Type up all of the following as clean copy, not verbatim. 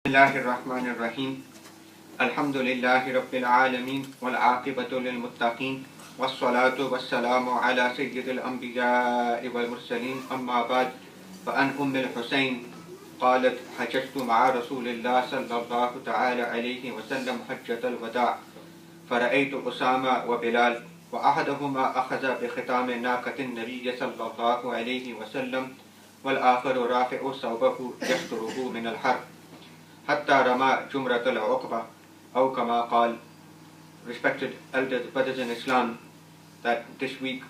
Bismillahir Rahmanir Rahim. Alhamdulillahi Rabbil Alameen. Wal aqibatu lil muttaqeen. Wassalatu wassalamu ala sayyidil anbiya'i wal mursaleen. Amma ba'd. فعن الحسين قالت حججت مع رسول الله صلى الله تعالى عليه وسلم حجة الوداع فرأيت أسامة وبلال وأحدهما أخذ بختام ناقة النبي صلى الله عليه وسلم والآخر رافع ثوبه يستره من الحر حتى رمى جمرة العقبة أو كما قال. Respected elders, brothers in Islam, that this week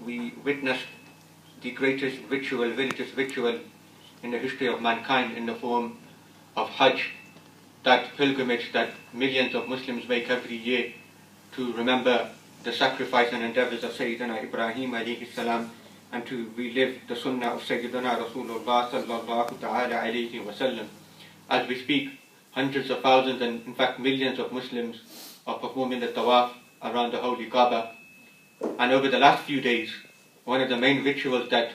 we witnessed the greatest ritual, religious ritual in the history of mankind in the form of hajj, that pilgrimage that millions of Muslims make every year to remember the sacrifice and endeavors of Sayyidina Ibrahim alayhi salam and to relive the sunnah of Sayyidina Rasulullah sallallahu ta'ala alayhi wa sallam. As we speak, hundreds of thousands and in fact millions of Muslims are performing the tawaf around the holy Kaaba. And over the last few days, one of the main rituals that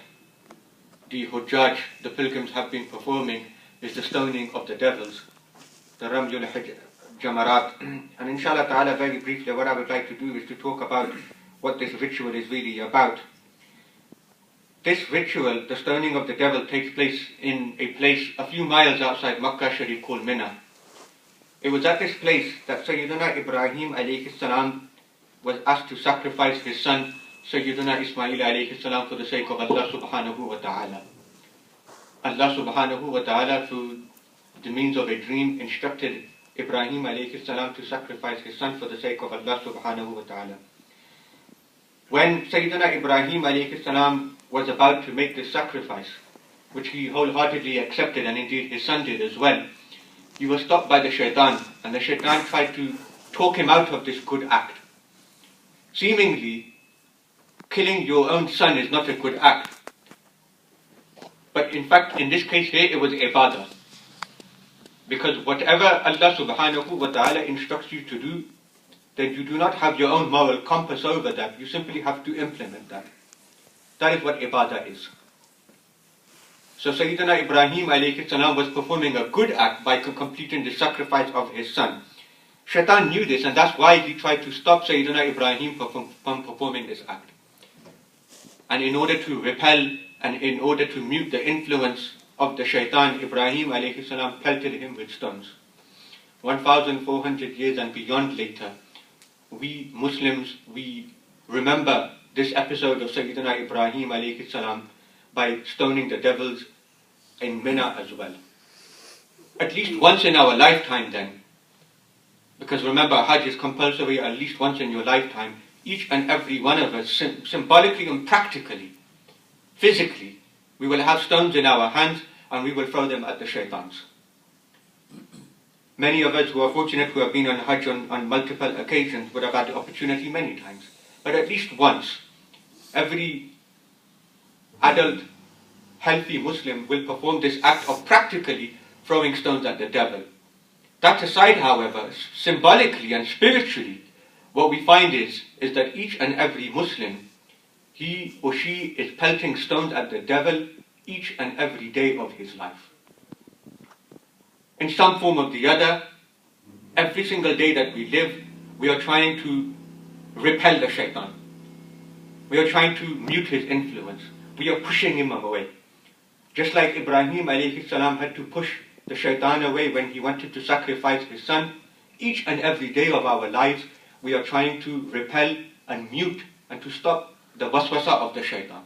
the hujjaj, the pilgrims, have been performing is the stoning of the devils, the Ramyul Jamarat. And inshallah ta'ala, very briefly, what I would like to do is to talk about what this ritual is really about. This ritual, the stoning of the devil, takes place in a place a few miles outside Makkah Sharif called Mina. It was at this place that Sayyidina Ibrahim alayhi salam was asked to sacrifice his son Sayyidina Ismail alayhi salam for the sake of Allah subhanahu wa ta'ala. Allah subhanahu wa ta'ala, through the means of a dream, instructed Ibrahim alayhi salam to sacrifice his son for the sake of Allah subhanahu wa ta'ala. When Sayyidina Ibrahim alayhi salam was about to make this sacrifice, which he wholeheartedly accepted, and indeed his son did as well, he was stopped by the Shaytaan, and the Shaytaan tried to talk him out of this good act. Seemingly, killing your own son is not a good act. But in fact, in this case here, it was ibadah. Because whatever Allah subhanahu wa ta'ala instructs you to do, then you do not have your own moral compass over that. You simply have to implement that. That is what ibadah is. So Sayyidina Ibrahim alayhi salam was performing a good act by completing the sacrifice of his son. Shaitan knew this, and that's why he tried to stop Sayyidina Ibrahim from performing this act. And in order to repel and in order to mute the influence of the Shaytaan, Ibrahim alayhi salam pelted him with stones. 1,400 years and beyond later, we Muslims, we remember this episode of Sayyidina Ibrahim alayhi salam by stoning the devils in Mina as well. At least once in our lifetime then, because remember, hajj is compulsory at least once in your lifetime. Each and every one of us, symbolically and practically, physically, we will have stones in our hands and we will throw them at the shaitans. Many of us who are fortunate, who have been on hajj on multiple occasions, would have had the opportunity many times. But at least once, every adult, healthy Muslim will perform this act of practically throwing stones at the devil. That aside, however, symbolically and spiritually, what we find is that each and every Muslim, he or she is pelting stones at the devil each and every day of his life. In some form or the other, every single day that we live, we are trying to repel the Shaytaan. We are trying to mute his influence. We are pushing him away. Just like Ibrahim alayhi salam had to push the Shaytaan away when he wanted to sacrifice his son, each and every day of our lives, we are trying to repel and mute and to stop the waswasa of the Shaytaan.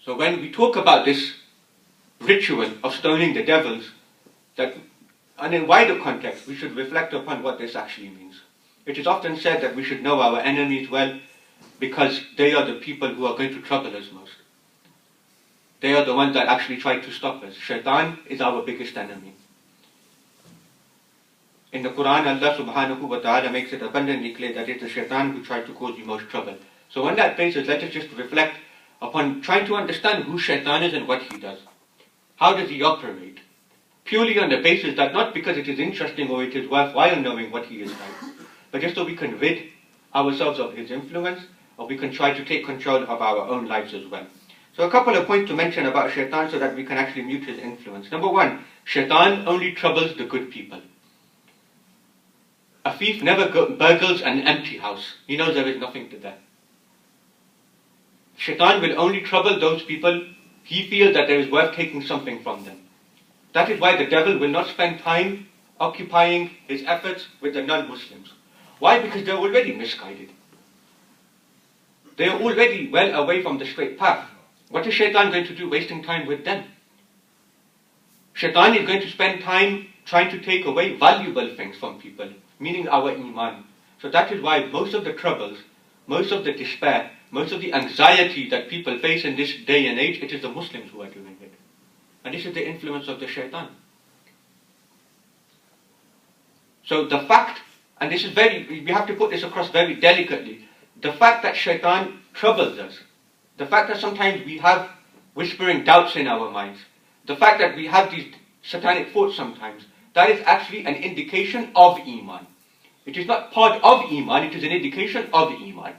So when we talk about this ritual of stoning the devils, that, and in wider context, we should reflect upon what this actually means. It is often said that we should know our enemies well because they are the people who are going to trouble us most. They are the ones that actually try to stop us. Shaitan is our biggest enemy. In the Quran, Allah subhanahu wa ta'ala makes it abundantly clear that it's the Shaitan who tries to cause you most trouble. So on that basis, let us just reflect upon trying to understand who Shaitan is and what he does. How does he operate? Purely on the basis that not because it is interesting or it is worthwhile knowing what he is like, but just so we can rid ourselves of his influence, or we can try to take control of our own lives as well. So a couple of points to mention about Shaytaan so that we can actually mute his influence. Number one, Shaytaan only troubles the good people. A thief never burgles an empty house. He knows there is nothing to there. Shaytaan will only trouble those people he feels that there is worth taking something from them. That is why the devil will not spend time occupying his efforts with the non-Muslims. Why? Because they're already misguided. They are already well away from the straight path. What is Shaytaan going to do wasting time with them? Shaytaan is going to spend time trying to take away valuable things from people, meaning our iman. So that is why most of the troubles, most of the despair, most of the anxiety that people face in this day and age, it is the Muslims who are doing it. And this is the influence of the Shaytaan. So the fact, and this is we have to put this across very delicately, the fact that Shaytaan troubles us, the fact that sometimes we have whispering doubts in our minds, the fact that we have these satanic thoughts sometimes, that is actually an indication of Iman. It is not part of Iman, it is an indication of Iman.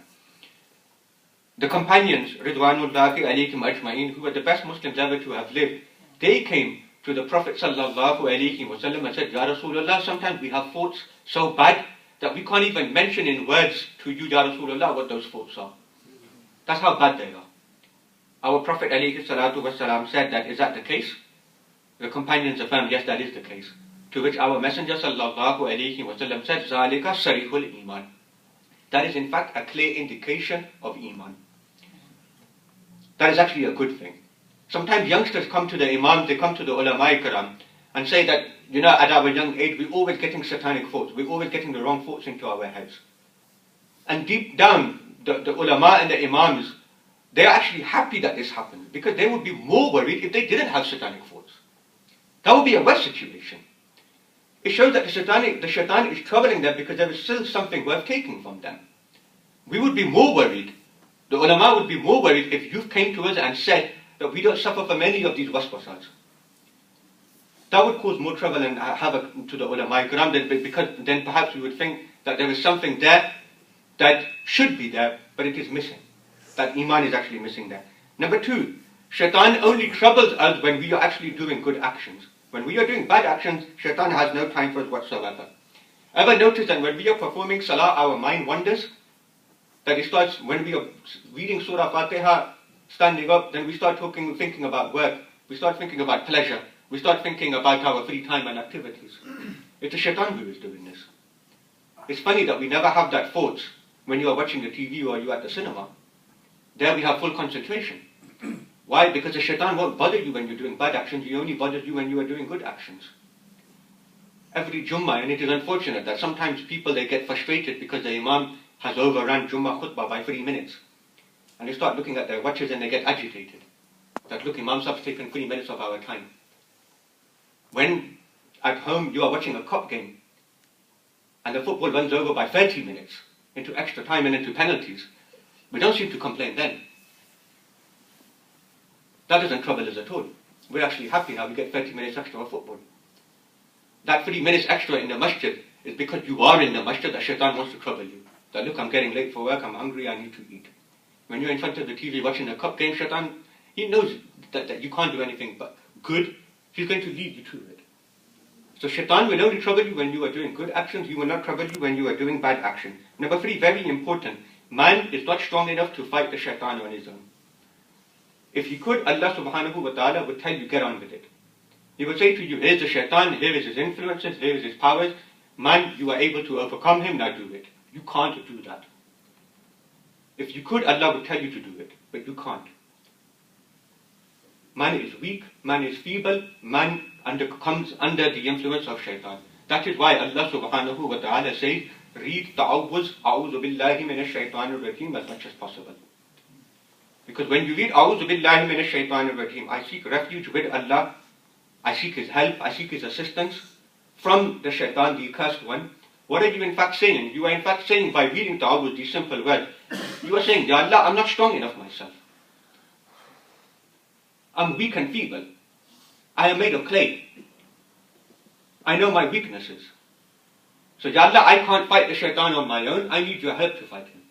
The companions, Ridwanullahi alayhim ajma'in, who were the best Muslims ever to have lived, they came to the Prophet sallallahu alayhi wa sallam and said, Ya Rasulullah, sometimes we have thoughts so bad that we can't even mention in words to you, Ya Rasulullah, what those thoughts are. That's how bad they are. Our Prophet alayhi salatu wasalam said that, is that the case? The companions affirmed, yes, that is the case. To which our Messenger sallallahu alayhi wa sallam said, Zalika sarihul iman. That is in fact a clear indication of Iman. That is actually a good thing. Sometimes youngsters come to the Imams, they come to the ulama kiram and say that, at our young age, we're always getting satanic thoughts. We're always getting the wrong thoughts into our heads. And deep down, the ulama and the Imams, they're actually happy that this happens because they would be more worried if they didn't have satanic thoughts. That would be a worse situation. It shows that the shaitan is troubling them because there is still something worth taking from them. We would be more worried, the ulama would be more worried if you came to us and said that we don't suffer from any of these waswasas. That would cause more trouble and havoc to the ulama kiram, because then perhaps we would think that there is something there that should be there, but it is missing. That iman is actually missing there. Number two, Shaitan only troubles us when we are actually doing good actions. When we are doing bad actions, Shaitan has no time for us whatsoever. Ever notice that when we are performing salah, our mind wanders? That it starts, when we are reading Surah Fatiha, standing up, then we start thinking about work. We start thinking about pleasure. We start thinking about our free time and activities. It's the Shaitan who is doing this. It's funny that we never have that thought when you are watching the TV or you are at the cinema. There we have full concentration. Why? Because the Shaitan won't bother you when you're doing bad actions, he only bothers you when you are doing good actions. Every Jummah, and it is unfortunate that sometimes people, they get frustrated because the Imam has overrun Jummah khutbah by 3 minutes. And they start looking at their watches and they get agitated. That, look, Imam Sahib's taken 3 minutes of our time. When at home you are watching a cup game and the football runs over by 30 minutes into extra time and into penalties, we don't seem to complain then. That doesn't trouble us at all. We're actually happy now we get 30 minutes extra of football. That 3 minutes extra in the masjid is because you are in the masjid that Shaitan wants to trouble you. That, look, I'm getting late for work, I'm hungry, I need to eat. When you're in front of the TV watching a cup game, Shaitan, he knows that you can't do anything but good. He's going to lead you to it. So Shaitan will only trouble you when you are doing good actions. He will not trouble you when you are doing bad action. Number 3, very important. Man is not strong enough to fight the Shaitan on his own. If he could, Allah subhanahu wa ta'ala would tell you, get on with it. He would say to you, here's the Shaitan, here is his influences, here is his powers. Man, you are able to overcome him, now do it. You can't do that. If you could, Allah would tell you to do it, but you can't. Man is weak, man is feeble, man comes under the influence of Shaitan. That is why Allah subhanahu wa ta'ala says, read ta'awwuz, a'udhu billahi minash shaitanir rajim as much as possible. Because when you read a'udhu billahi minash shaitanir rajim, I seek refuge with Allah, I seek His help, I seek His assistance from the Shaitan, the accursed one. What are you in fact saying? You are in fact saying by reading ta'awwuz, these simple words, you are saying, Ya Allah, I'm not strong enough myself. I'm weak and feeble. I am made of clay. I know my weaknesses. So Ya Allah, I can't fight the Shaitan on my own. I need your help to fight him.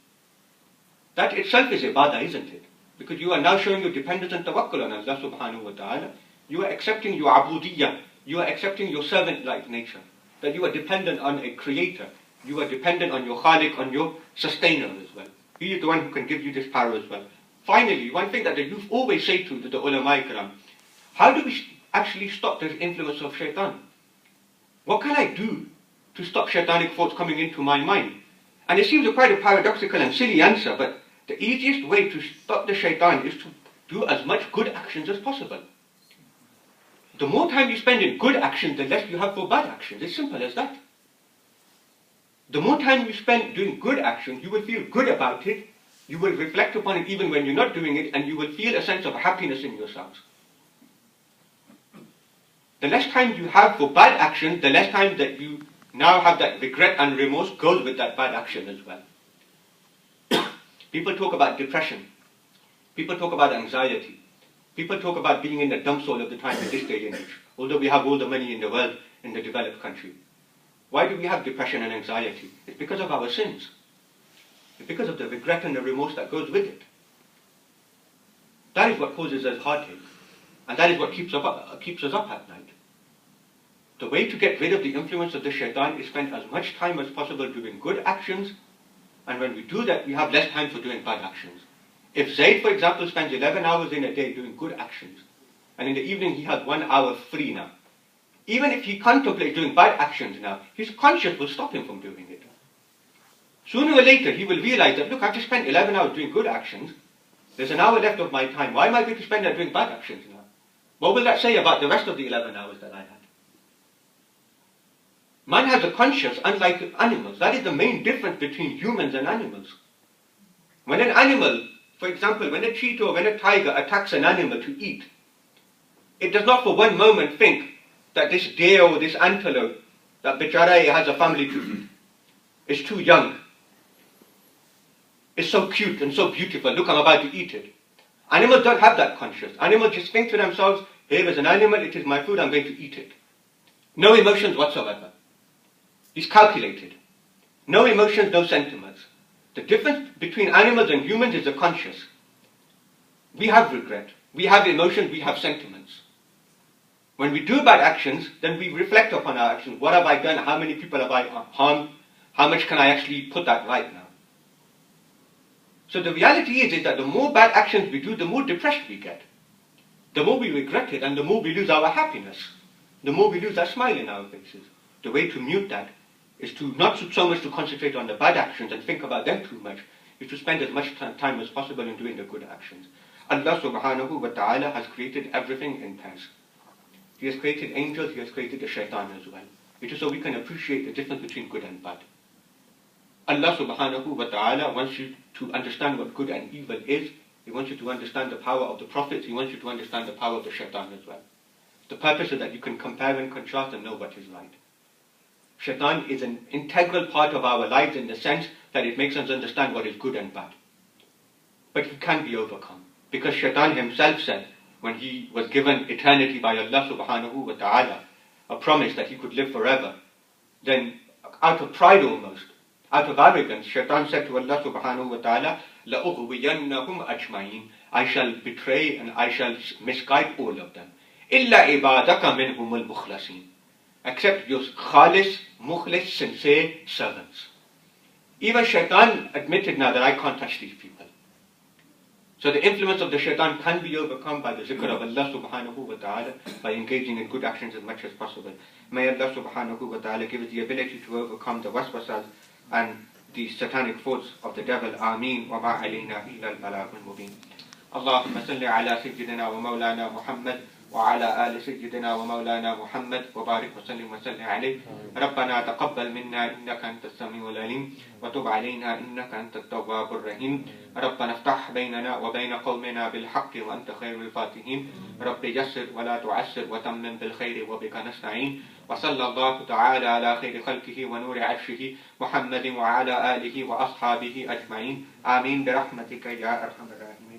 That itself is ibadah, isn't it? Because you are now showing your dependence and tawakkul on Allah subhanahu wa ta'ala. You are accepting your abudiyyah. You are accepting your servant-like nature. That you are dependent on a creator. You are dependent on your khaliq, on your sustainer as well. He is the one who can give you this power as well. Finally, one thing that the youth always say to the ulama ikram, how do we actually stop the influence of shaitan? What can I do to stop shaitanic thoughts coming into my mind? And it seems quite a paradoxical and silly answer, but the easiest way to stop the shaitan is to do as much good actions as possible. The more time you spend in good actions, the less you have for bad actions. It's simple as that. The more time you spend doing good actions, you will feel good about it, you will reflect upon it even when you're not doing it, and you will feel a sense of happiness in yourselves. The less time you have for bad actions, the less time that you now have that regret and remorse goes with that bad action as well. People talk about depression. People talk about anxiety. People talk about being in the dumps all of the time in this day and age, although we have all the money in the world in the developed country. Why do we have depression and anxiety? It's because of our sins. It's because of the regret and the remorse that goes with it. That is what causes us heartache. And that is what keeps us up at night. The way to get rid of the influence of the shaitan is spend as much time as possible doing good actions, and when we do that, we have less time for doing bad actions. If Zayd, for example, spends 11 hours in a day doing good actions, and in the evening he has 1 hour free now, even if he contemplates doing bad actions now, his conscience will stop him from doing it. Sooner or later, he will realize that, look, I've just spent 11 hours doing good actions. There's an hour left of my time. Why am I going to spend that doing bad actions now? What will that say about the rest of the 11 hours that I had? Man has a conscience unlike animals. That is the main difference between humans and animals. When an animal, for example, when a cheetah or when a tiger attacks an animal to eat, it does not for one moment think that this deer or this antelope, that bichara has a family to feed. It's too young. It's so cute and so beautiful. Look, I'm about to eat it. Animals don't have that conscience. Animals just think to themselves, here is an animal, it is my food, I'm going to eat it. No emotions whatsoever. It's calculated. No emotions, no sentiments. The difference between animals and humans is the conscience. We have regret. We have emotions, we have sentiments. When we do bad actions, then we reflect upon our actions. What have I done? How many people have I harmed? How much can I actually put that right now? So the reality is that the more bad actions we do, the more depressed we get. The more we regret it, and the more we lose our happiness. The more we lose that smile in our faces. The way to mute that is to not so much to concentrate on the bad actions and think about them too much, is to spend as much time as possible in doing the good actions. Allah subhanahu wa ta'ala has created everything in pairs. He has created angels, He has created the shaitan as well. It is so we can appreciate the difference between good and bad. Allah subhanahu wa ta'ala wants you to understand what good and evil is. He wants you to understand the power of the prophets. He wants you to understand the power of the shaitan as well. The purpose is that you can compare and contrast and know what is right. Shaitan is an integral part of our lives in the sense that it makes us understand what is good and bad. But he can be overcome. Because Shaitan himself said, when he was given eternity by Allah subhanahu wa ta'ala, a promise that he could live forever, then out of pride almost, out of arrogance, Shaitan said to Allah subhanahu wa ta'ala, لَأُغْوِيَنَّهُمْ أَجْمَعِينَ, I shall betray and I shall misguide all of them. إِلَّا عِبَادَكَ مِنْهُمُ الْمُخْلَصِينَ, except your khalis, mukhlis, sincere servants. Even Shaitan admitted now that I can't touch these people. So the influence of the shaitan can be overcome by the zikr of Allah subhanahu wa ta'ala, by engaging in good actions as much as possible. May Allah subhanahu wa ta'ala give us the ability to overcome the waswasas and the satanic thoughts of the devil. Ameen. Wa ma alayna illa al-balagh al-mubin. Allahumma salli ala sayyidina wa mawlana Muhammad وعلى آل سيدنا ومولانا محمد وبارك وسلم وسلم عليه. ربنا تقبل منا إنك أنت السميع العليم وتب علينا إنك أنت التواب الرحيم. ربنا افتح بيننا وبين قومنا بالحق وأنت خير الفاتحين. رب يسر ولا تعسر وتمم بالخير وبك نستعين. وصلى الله تعالى على خير خلقه ونور عرشه محمد وعلى آله وأصحابه أجمعين. آمين برحمتك يا أرحم الراحمين.